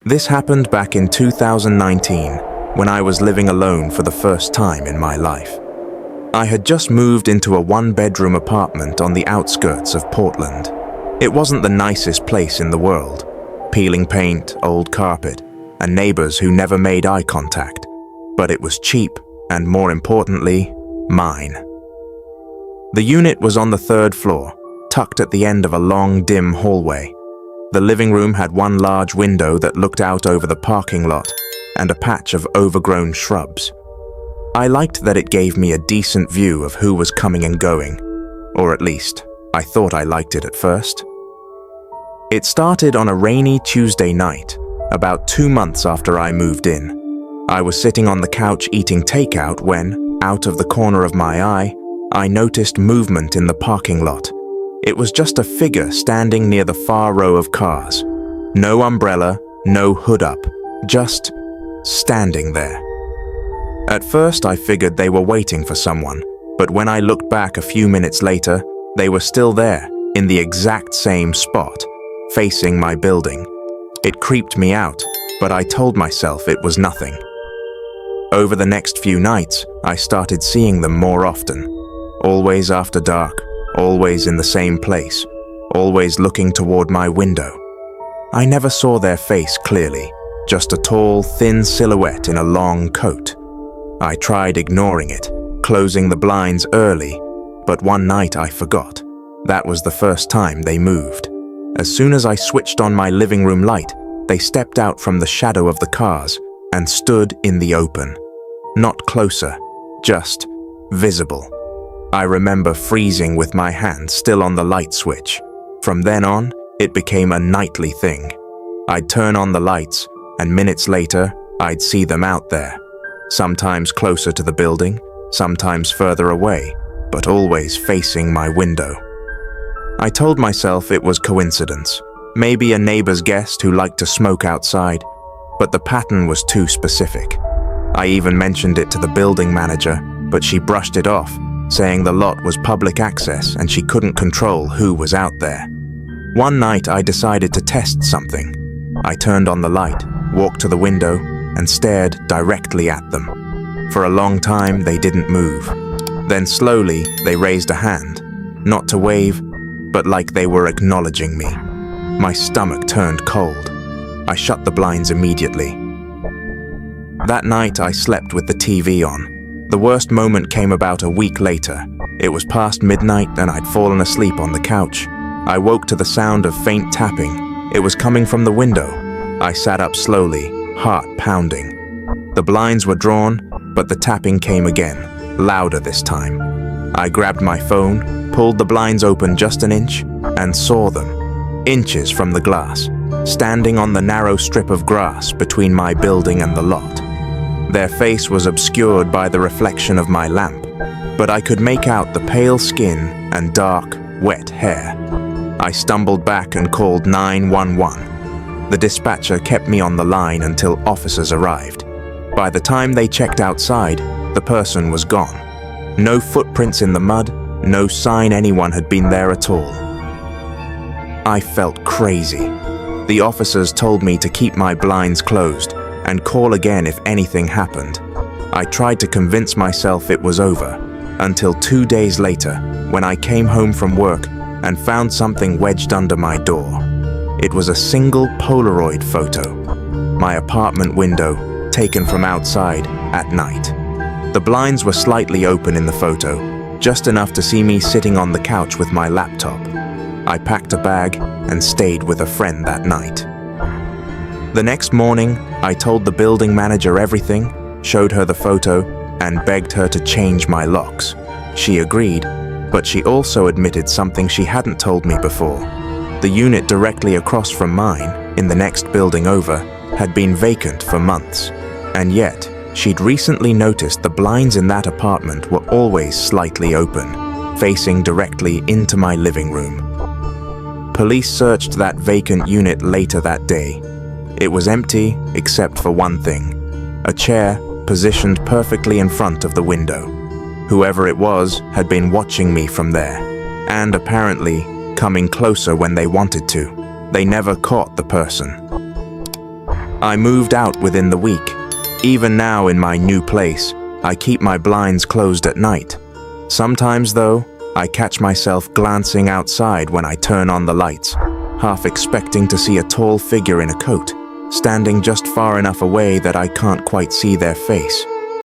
This happened back in 2019, when I was living alone for the first time in my life. I had just moved into a one-bedroom apartment on the outskirts of Portland. It wasn't the nicest place in the world. Peeling paint, old carpet, and neighbors who never made eye contact. But it was cheap, and more importantly, mine. The unit was on the 3rd floor, tucked at the end of a long, dim hallway. The living room had one large window that looked out over the parking lot and a patch of overgrown shrubs. I liked that it gave me a decent view of who was coming and going, or at least, I thought I liked it at first. It started on a rainy Tuesday night, about 2 months after I moved in. I was sitting on the couch eating takeout when, out of the corner of my eye, I noticed movement in the parking lot. It was just a figure standing near the far row of cars. No umbrella, no hood up, just standing there. At first I figured they were waiting for someone, but when I looked back a few minutes later, they were still there, in the exact same spot, facing my building. It creeped me out, but I told myself it was nothing. Over the next few nights, I started seeing them more often. Always after dark, always in the same place, always looking toward my window. I never saw their face clearly, just a tall, thin silhouette in a long coat. I tried ignoring it, closing the blinds early, but one night I forgot. That was the first time they moved. As soon as I switched on my living room light, they stepped out from the shadow of the cars and stood in the open. Not closer, just visible. I remember freezing with my hand still on the light switch. From then on, it became a nightly thing. I'd turn on the lights, and minutes later, I'd see them out there. Sometimes closer to the building, sometimes further away, but always facing my window. I told myself it was coincidence, maybe a neighbor's guest who liked to smoke outside, but the pattern was too specific. I even mentioned it to the building manager, but she brushed it off, saying the lot was public access and she couldn't control who was out there. One night I decided to test something. I turned on the light, walked to the window, and stared directly at them. For a long time, they didn't move. Then slowly, they raised a hand, not to wave, but like they were acknowledging me. My stomach turned cold. I shut the blinds immediately. That night, I slept with the TV on. The worst moment came about a week later. It was past midnight and I'd fallen asleep on the couch. I woke to the sound of faint tapping. It was coming from the window. I sat up slowly, heart pounding. The blinds were drawn, but the tapping came again, louder this time. I grabbed my phone, pulled the blinds open just an inch, and saw them, inches from the glass, standing on the narrow strip of grass between my building and the lot. Their face was obscured by the reflection of my lamp, but I could make out the pale skin and dark, wet hair. I stumbled back and called 911. The dispatcher kept me on the line until officers arrived. By the time they checked outside, the person was gone. No footprints in the mud, no sign anyone had been there at all. I felt crazy. The officers told me to keep my blinds closed and call again if anything happened. I tried to convince myself it was over, until 2 days later, when I came home from work and found something wedged under my door. It was a single Polaroid photo, my apartment window, taken from outside at night. The blinds were slightly open in the photo, just enough to see me sitting on the couch with my laptop. I packed a bag and stayed with a friend that night. The next morning, I told the building manager everything, showed her the photo, and begged her to change my locks. She agreed, but she also admitted something she hadn't told me before. The unit directly across from mine, in the next building over, had been vacant for months, and yet she'd recently noticed the blinds in that apartment were always slightly open, facing directly into my living room. Police searched that vacant unit later that day. It was empty except for one thing, a chair positioned perfectly in front of the window. Whoever it was had been watching me from there, and apparently coming closer when they wanted to. They never caught the person. I moved out within the week. Even now in my new place, I keep my blinds closed at night. Sometimes, though, I catch myself glancing outside when I turn on the lights, half expecting to see a tall figure in a coat, standing just far enough away that I can't quite see their face.